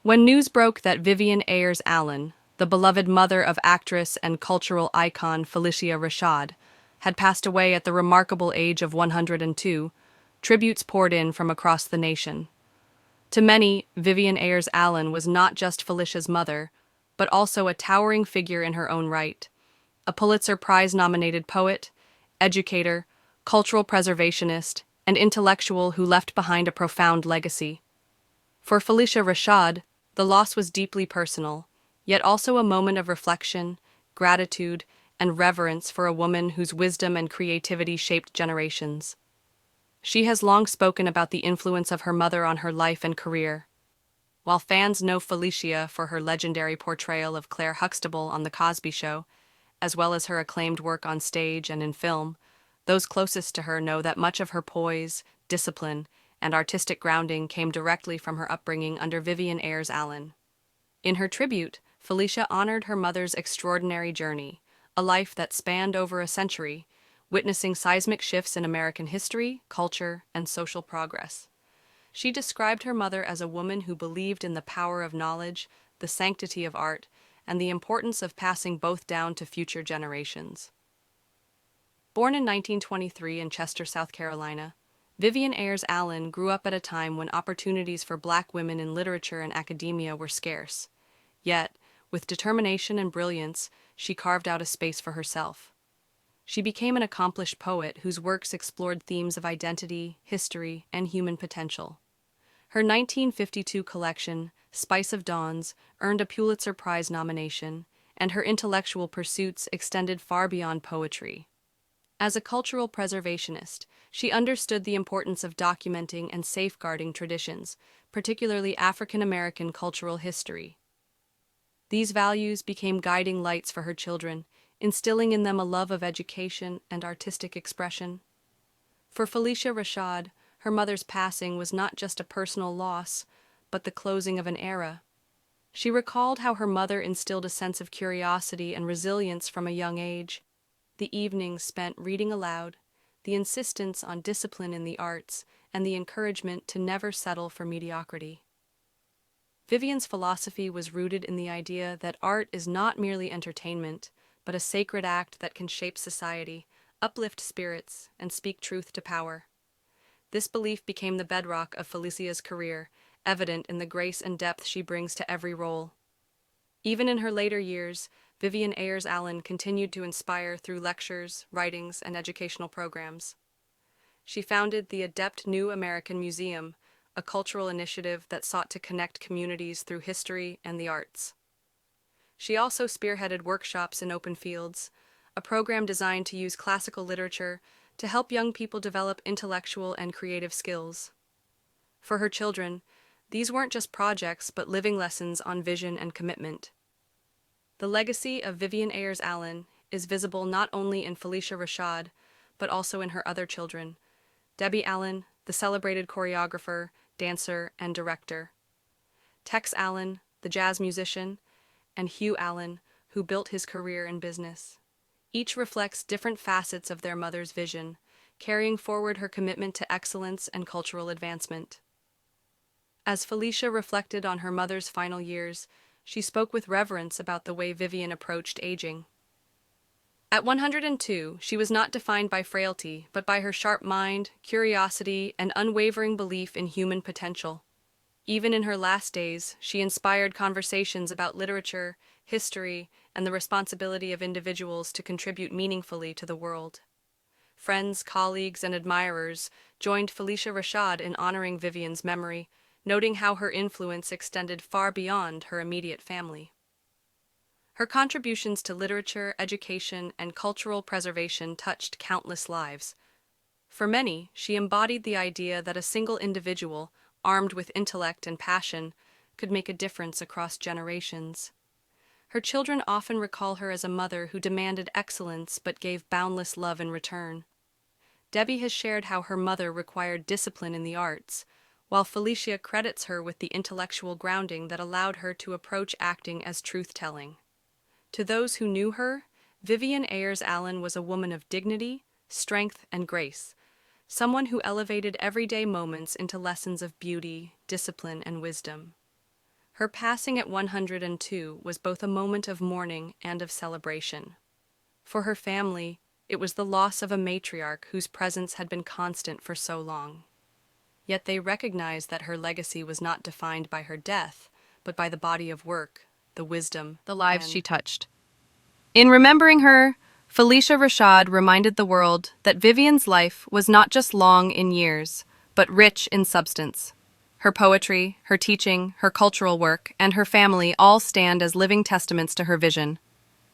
When news broke that Vivian Ayers Allen, the beloved mother of actress and cultural icon Phylicia Rashad, had passed away at the remarkable age of 102, tributes poured in from across the nation. To many, Vivian Ayers Allen was not just Phylicia's mother, but also a towering figure in her own right, a Pulitzer Prize nominated poet, educator, cultural preservationist, and intellectual who left behind a profound legacy. For Phylicia Rashad, the loss was deeply personal, yet also a moment of reflection, gratitude, and reverence for a woman whose wisdom and creativity shaped generations. She has long spoken about the influence of her mother on her life and career. While fans know Phylicia for her legendary portrayal of Claire Huxtable on The Cosby Show, as well as her acclaimed work on stage and in film, those closest to her know that much of her poise, discipline, and artistic grounding came directly from her upbringing under Vivian Ayers Allen. In her tribute, Phylicia honored her mother's extraordinary journey, a life that spanned over a century, witnessing seismic shifts in American history, culture, and social progress. She described her mother as a woman who believed in the power of knowledge, the sanctity of art, and the importance of passing both down to future generations. Born in 1923 in Chester, South Carolina, Vivian Ayers Allen grew up at a time when opportunities for Black women in literature and academia were scarce. Yet, with determination and brilliance, she carved out a space for herself. She became an accomplished poet whose works explored themes of identity, history, and human potential. Her 1952 collection, Spice of Dawns, earned a Pulitzer Prize nomination, and her intellectual pursuits extended far beyond poetry. As a cultural preservationist, she understood the importance of documenting and safeguarding traditions, particularly African American cultural history. These values became guiding lights for her children, instilling in them a love of education and artistic expression. For Phylicia Rashad, her mother's passing was not just a personal loss, but the closing of an era. She recalled how her mother instilled a sense of curiosity and resilience from a young age, the evenings spent reading aloud, the insistence on discipline in the arts, and the encouragement to never settle for mediocrity. Vivian's philosophy was rooted in the idea that art is not merely entertainment, but a sacred act that can shape society, uplift spirits, and speak truth to power. This belief became the bedrock of Phylicia's career, evident in the grace and depth she brings to every role. Even in her later years, Vivian Ayers Allen continued to inspire through lectures, writings, and educational programs. She founded the Adept New American Museum, a cultural initiative that sought to connect communities through history and the arts. She also spearheaded workshops in open fields, a program designed to use classical literature to help young people develop intellectual and creative skills. For her children, these weren't just projects but living lessons on vision and commitment. The legacy of Vivian Ayers Allen is visible not only in Phylicia Rashad, but also in her other children, Debbie Allen, the celebrated choreographer, dancer, and director, Tex Allen, the jazz musician, and Hugh Allen, who built his career in business. Each reflects different facets of their mother's vision, carrying forward her commitment to excellence and cultural advancement. As Phylicia reflected on her mother's final years, she spoke with reverence about the way Vivian approached aging. At 102, she was not defined by frailty, but by her sharp mind, curiosity, and unwavering belief in human potential. Even in her last days, she inspired conversations about literature, history, and the responsibility of individuals to contribute meaningfully to the world. Friends, colleagues, and admirers joined Phylicia Rashad in honoring Vivian's memory, noting how her influence extended far beyond her immediate family. Her contributions to literature, education, and cultural preservation touched countless lives. For many, she embodied the idea that a single individual, armed with intellect and passion, could make a difference across generations. Her children often recall her as a mother who demanded excellence but gave boundless love in return. Debbie has shared how her mother required discipline in the arts, while Phylicia credits her with the intellectual grounding that allowed her to approach acting as truth-telling. To those who knew her, Vivian Ayers Allen was a woman of dignity, strength, and grace, someone who elevated everyday moments into lessons of beauty, discipline, and wisdom. Her passing at 102 was both a moment of mourning and of celebration. For her family, it was the loss of a matriarch whose presence had been constant for so long. Yet they recognized that her legacy was not defined by her death, but by the body of work, the wisdom, The lives she touched. In remembering her, Phylicia Rashad reminded the world that Vivian's life was not just long in years, but rich in substance. Her poetry, her teaching, her cultural work, and her family all stand as living testaments to her vision.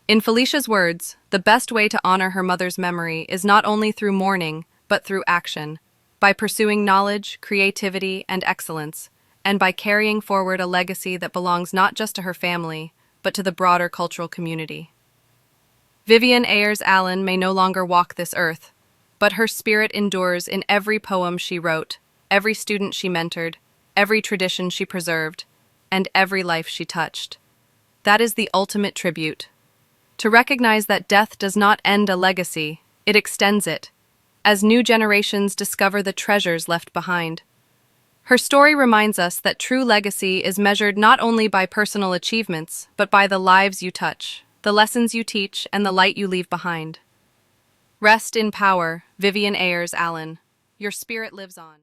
In Phylicia's words, the best way to honor her mother's memory is not only through mourning, but through action, by pursuing knowledge, creativity, and excellence, and by carrying forward a legacy that belongs not just to her family, but to the broader cultural community. Vivian Ayers Allen may no longer walk this earth, but her spirit endures in every poem she wrote, every student she mentored, every tradition she preserved, and every life she touched. That is the ultimate tribute. To recognize that death does not end a legacy, it extends it, as new generations discover the treasures left behind. Her story reminds us that true legacy is measured not only by personal achievements, but by the lives you touch, the lessons you teach, and the light you leave behind. Rest in power, Vivian Ayers Allen. Your spirit lives on.